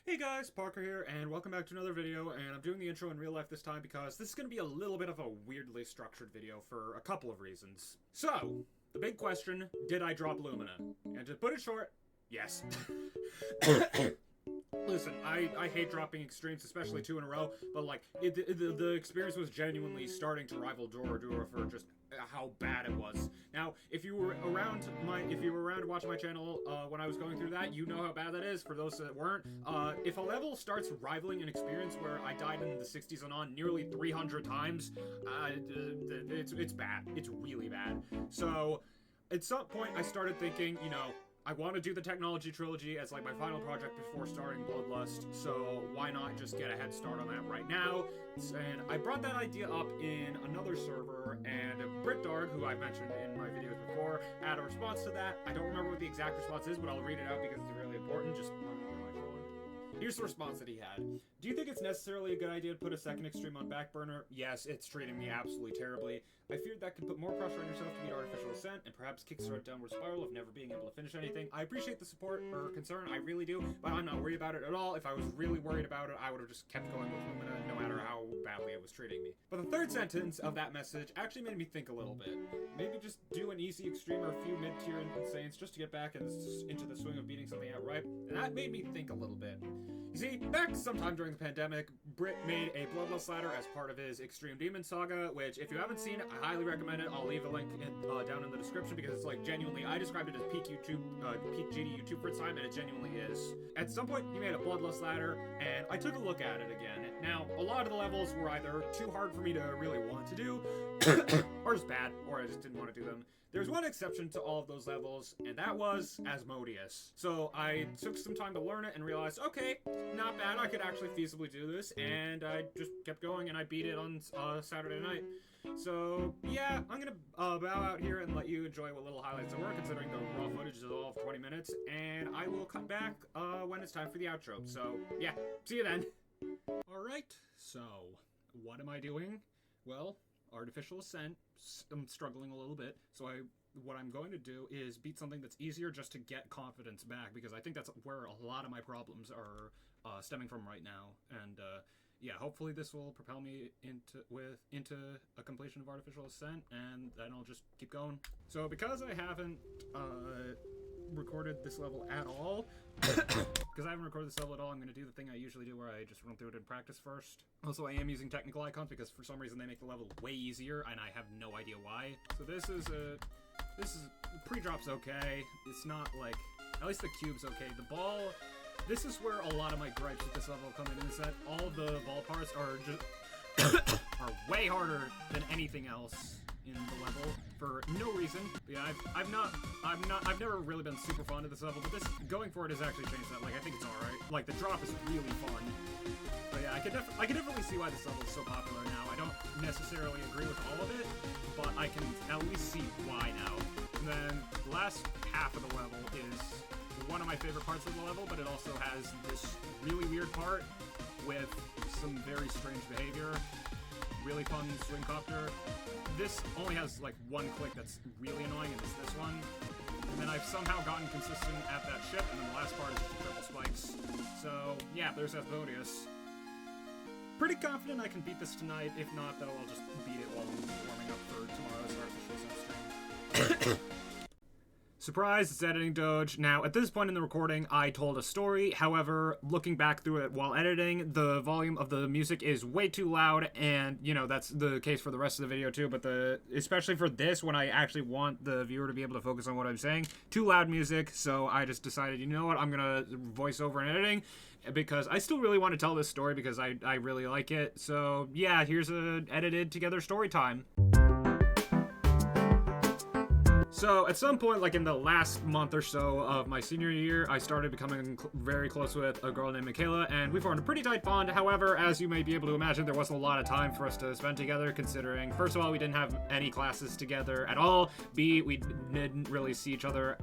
Hey guys, Parker here, and welcome back to another video, and I'm doing the intro in real life this time because this is going to be a little bit of a weirdly structured video for a couple of reasons. So, the big question, did I drop Lumina? And to put it short, yes. Listen, I hate dropping extremes, especially 2 in a row, but like, the experience was genuinely starting to rival Dora for just how bad it was. Now, if you were around to watch my channel when I was going through that, you know how bad that is. For those that weren't, if a level starts rivaling an experience where I died in the 60s and on nearly 300 times, it's bad. It's really bad. So, at some point, I started thinking, you know, I want to do the technology trilogy as like my final project before starting Bloodlust, so why not just get a head start on that right now? And I brought that idea up in another server, and BritDarg, who I've mentioned in my videos before, had a response to that. I don't remember what the exact response is, but I'll read it out because it's really important. Just let me get my phone. Here's the response that he had. Do you think it's necessarily a good idea to put a second extreme on back burner? Yes, it's treating me absolutely terribly. I feared that could put more pressure on yourself to meet artificial ascent and perhaps kickstart a downward spiral of never being able to finish anything. I appreciate the support or concern, I really do, but I'm not worried about it at all. If I was really worried about it, I would have just kept going with Lumina no matter how badly it was treating me. But the third sentence of that message actually made me think a little bit. Maybe just do an easy extreme or a few mid-tier insanes just to get back into the swing of beating something outright, and that made me think a little bit. You see, back sometime during the pandemic, Brit made a Bloodlust ladder as part of his Extreme Demon Saga, which, if you haven't seen it, I highly recommend it. I'll leave a link down in the description because it's like genuinely, I described it as peak GD YouTube for its time, and it genuinely is. At some point, he made a Bloodlust ladder, and I took a look at it again. Now, a lot of the levels were either too hard for me to really want to do, or just bad, or I just didn't want to do them. There's one exception to all of those levels, and that was Asmodeus. So I took some time to learn it and realized, okay, not bad, I could actually feasibly do this, and I just kept going and I beat it on Saturday night. So yeah, I'm gonna bow out here and let you enjoy what little highlights there were, considering the raw footage is all of 20 minutes, and I will cut back when it's time for the outro. So yeah, see you then. Alright, so what am I doing? Well, artificial ascent. I'm struggling a little bit, so what I'm going to do is beat something that's easier just to get confidence back, because I think that's where a lot of my problems are stemming from right now. And yeah, hopefully this will propel me into a completion of artificial ascent, and then I'll just keep going. So because I haven't recorded this level at all, I'm going to do the thing I usually do where I just run through it in practice first. Also, I am using technical icons because for some reason they make the level way easier, and I have no idea why. So this is pre-drop's okay. It's not like, at least the cube's okay. The ball, this is where a lot of my gripes with this level come in, is that all the ball parts are just are way harder than anything else in the level for no reason. But yeah, I've never really been super fond of this level, but this going for it has actually changed that. Like, I think it's alright. Like, the drop is really fun. But yeah, I can definitely see why this level is so popular now. I don't necessarily agree with all of it, but I can at least see why now. And then the last half of the level is one of my favorite parts of the level, but it also has this really weird part with some very strange behavior. Really fun swing copter. This only has like one click that's really annoying, and it's this one. And then I've somehow gotten consistent at that ship, and then the last part is the triple spikes. So yeah, there's Asmodeus. Pretty confident I can beat this tonight. If not, though, I'll just beat it while I'm warming up for tomorrow's artificial stream. Surprise, it's editing Doge. Now, at this point in the recording, I told a story. However, looking back through it while editing, the volume of the music is way too loud, and, you know, that's the case for the rest of the video, too, but especially for this, when I actually want the viewer to be able to focus on what I'm saying, too loud music, so I just decided, you know what, I'm gonna voice over and editing, because I still really want to tell this story, because I really like it. So, yeah, here's an edited together story time. So, at some point, like in the last month or so of my senior year, I started becoming very close with a girl named Michaela, and we formed a pretty tight bond. However, as you may be able to imagine, there wasn't a lot of time for us to spend together, considering, first of all, we didn't have any classes together at all. B, we didn't really see each other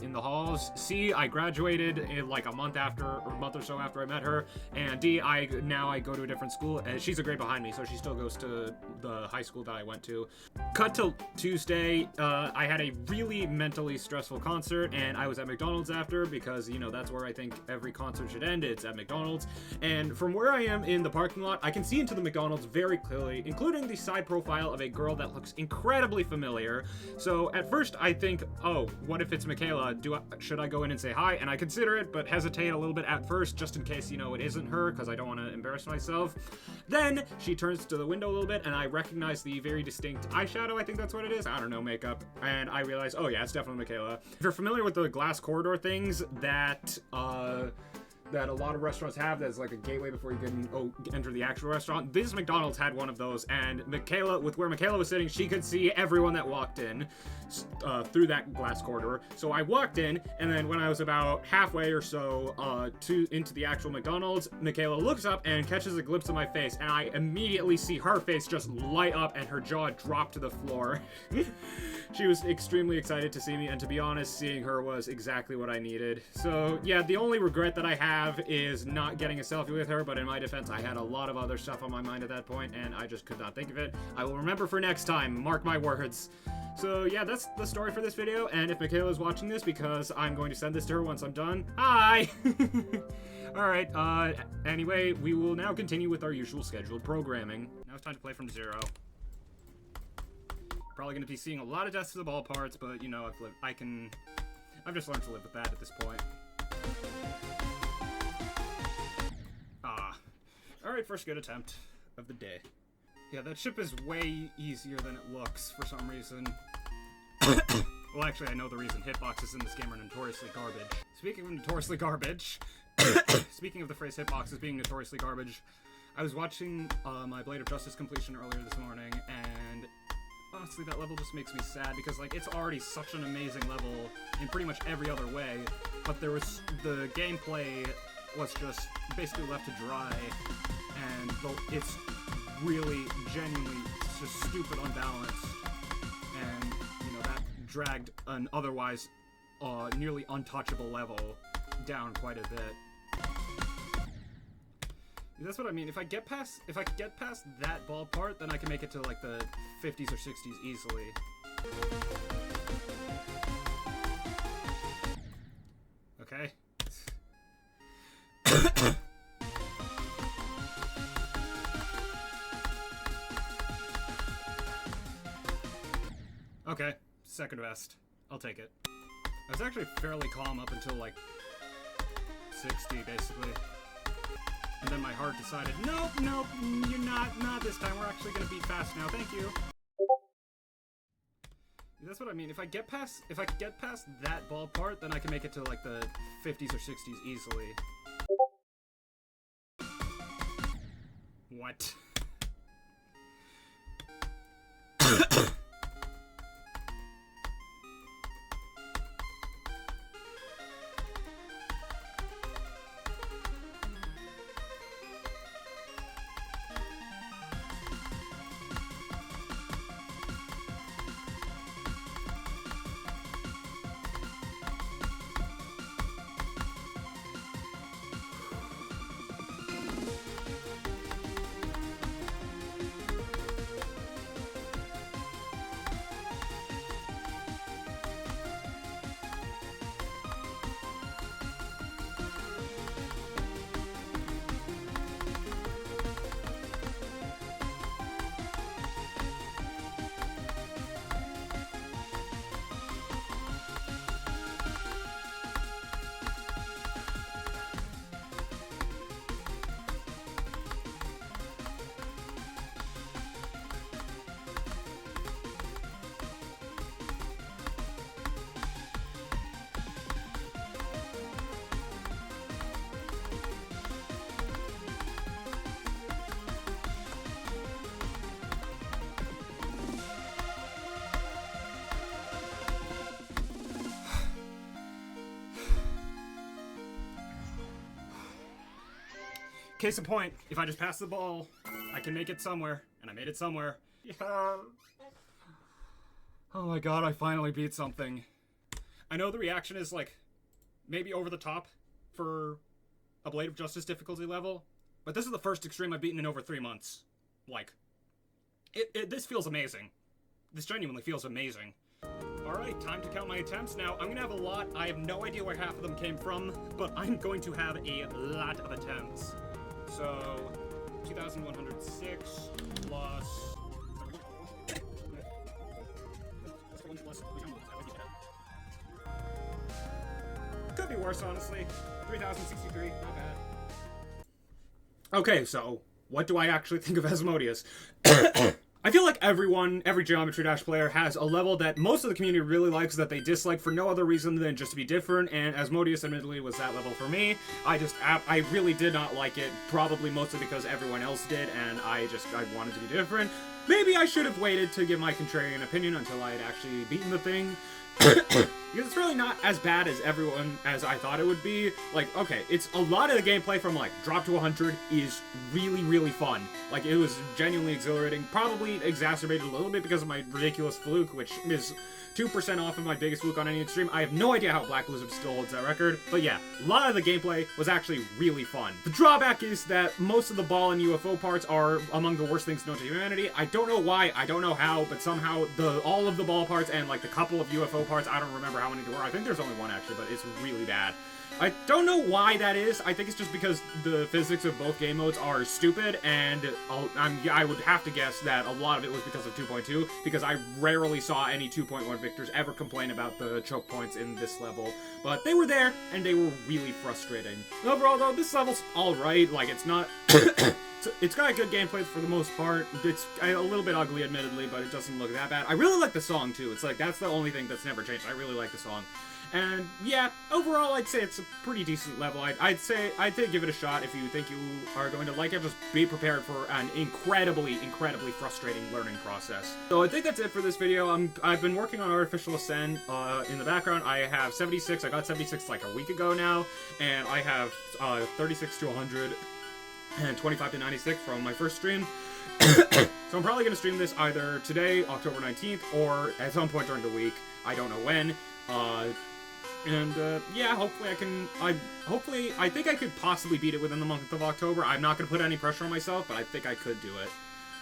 in the halls. C, I graduated in like a month or so after I met her. And D, now I go to a different school, and she's a grade behind me, so she still goes to the high school that I went to. Cut to Tuesday, I had a really mentally stressful concert, and I was at McDonald's after because, you know, that's where I think every concert should end. It's at McDonald's. And from where I am in the parking lot, I can see into the McDonald's very clearly, including the side profile of a girl that looks incredibly familiar. So at first I think, oh, what if it's Michaela? Should I go in and say hi? And I consider it, but hesitate a little bit at first, just in case, you know, it isn't her, because I don't want to embarrass myself. Then she turns to the window a little bit, and I recognize the very distinct eyeshadow, I think that's what it is. I don't know, makeup. And I realize, oh yeah, it's definitely Michaela. If you're familiar with the glass corridor things that a lot of restaurants have, that's like a gateway before you can enter the actual restaurant, this McDonald's had one of those, and Michaela, with where Michaela was sitting, she could see everyone that walked in through that glass corridor. So I walked in, and then when I was about halfway or so into the actual McDonald's, Michaela looks up and catches a glimpse of my face, and I immediately see her face just light up and her jaw drop to the floor. She was extremely excited to see me, and to be honest, seeing her was exactly what I needed. So yeah, the only regret that I have is not getting a selfie with her, but in my defense, I had a lot of other stuff on my mind at that point, and I just could not think of it. I will remember for next time, mark my words. So yeah, that's the story for this video, and if Michaela's watching this, because I'm going to send this to her once I'm done, hi! Alright, anyway, we will now continue with our usual scheduled programming. Now it's time to play from zero. Probably going to be seeing a lot of deaths to the ball parts, but, you know, I've just learned to live with that at this point. Alright, first good attempt of the day. Yeah, that ship is way easier than it looks for some reason. Well, actually, I know the reason. Hitboxes in this game are notoriously garbage. Speaking of notoriously garbage, speaking of the phrase hitboxes being notoriously garbage, I was watching my Blade of Justice completion earlier this morning, and honestly, that level just makes me sad, because, like, it's already such an amazing level in pretty much every other way, but the gameplay was just basically left to dry, and it's really, genuinely just stupid unbalanced, and, you know, that dragged an otherwise nearly untouchable level down quite a bit. That's what I mean. If I get past that ball part, then I can make it to like the 50s or 60s easily. Okay. Okay, second best. I'll take it. I was actually fairly calm up until like 60, basically. And then my heart decided, nope, you're not this time. We're actually gonna beat fast now. Thank you. That's what I mean. If I get past that ball part, then I can make it to like the 50s or 60s easily. What? Case in point, if I just pass the ball, I can make it somewhere, and I made it somewhere. Yeah. Oh my god, I finally beat something. I know the reaction is, like, maybe over the top for a Blade of Justice difficulty level, but this is the first extreme I've beaten in over 3 months. Like, this feels amazing. This genuinely feels amazing. Alright, time to count my attempts. Now, I'm gonna have a lot. I have no idea where half of them came from, but I'm going to have a lot of attempts. So, 2,106 plus... Could be worse, honestly. 3,063, not bad. Okay, so, what do I actually think of Asmodeus? I feel like every Geometry Dash player has a level that most of the community really likes that they dislike for no other reason than just to be different, and Asmodeus admittedly was that level for me. I really did not like it, probably mostly because everyone else did, and I wanted to be different. Maybe I should have waited to give my contrarian opinion until I had actually beaten the thing. Because it's really not as bad as I thought it would be. Like, okay, it's a lot of the gameplay from, like, drop to 100 is really, really fun. Like, it was genuinely exhilarating, probably exacerbated a little bit because of my ridiculous fluke, which is 2% off of my biggest fluke on any stream. I have no idea how Black Blizzard still holds that record, but yeah, a lot of the gameplay was actually really fun. The drawback is that most of the ball and UFO parts are among the worst things known to humanity. I don't know why, I don't know how, but somehow all of the ball parts and like the couple of UFO parts, I don't remember how many there were. I think there's only one actually, but it's really bad. I don't know why that is. I think it's just because the physics of both game modes are stupid, and I would have to guess that a lot of it was because of 2.2, because I rarely saw any 2.1 victors ever complain about the choke points in this level. But they were there, and they were really frustrating. Overall, though, this level's alright. Like, it's not... It's got a good gameplay for the most part. It's a little bit ugly, admittedly, but it doesn't look that bad. I really like the song, too. It's like, that's the only thing that's never changed. I really like the song. And, yeah, overall, I'd say it's a pretty decent level. I'd say give it a shot if you think you are going to like it. Just be prepared for an incredibly, incredibly frustrating learning process. So I think that's it for this video. I've been working on Artificial Ascent in the background. I have 76. I got 76 like a week ago now. And I have 36 to 100 and 25 to 96 from my first stream. So I'm probably going to stream this either today, October 19th, or at some point during the week. I don't know when. Yeah, hopefully I think I could possibly beat it within the month of October. I'm not going to put any pressure on myself, but I think I could do it.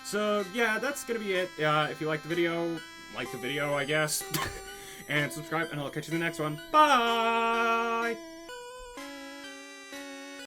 So, yeah, that's going to be it. If you like the video, I guess. And subscribe, and I'll catch you in the next one. Bye!